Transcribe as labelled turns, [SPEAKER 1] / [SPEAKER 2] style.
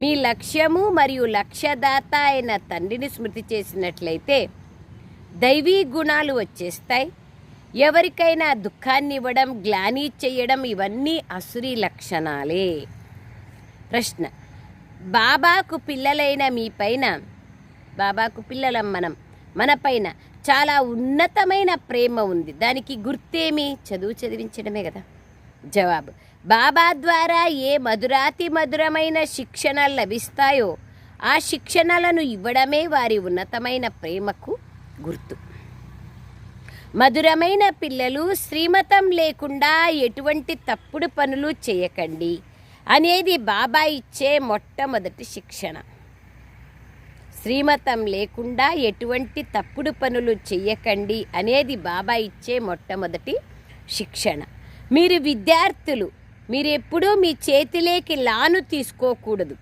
[SPEAKER 1] మీ లక్ష్యము మరియు లక్ష్యదాత అయిన తండ్రిని స్మృతి చేసినట్లయితే దైవీ గుణాలు వచ్చేస్తాయి. ఎవరికైనా దుఃఖాన్ని ఇవ్వడం, గ్లాని చేయడం ఇవన్నీ అసురీ లక్షణాలే. ప్రశ్న: బాబాకు పిల్లలైన మీ పైన, బాబాకు పిల్లలం మన పైన చాలా ఉన్నతమైన ప్రేమ ఉంది. దానికి గుర్తేమి? చదివించడమే కదా. జవాబు: బాబా ద్వారా ఏ మధురాతి మధురమైన శిక్షణలు లభిస్తాయో ఆ శిక్షణలను ఇవ్వడమే వారి ఉన్నతమైన ప్రేమకు గుర్తు. మధురమైన పిల్లలు, శ్రీమతం లేకుండా ఎటువంటి తప్పుడు పనులు చేయకండి అనేది బాబా ఇచ్చే మొట్టమొదటి శిక్షణ. శ్రీమతం లేకుండా ఎటువంటి తప్పుడు పనులు చెయ్యకండి అనేది బాబా ఇచ్చే మొట్టమొదటి శిక్షణ. మీరు విద్యార్థులు, మీరు ఎప్పుడూ మీ చేతిలోకి లాను తీసుకోకూడదు.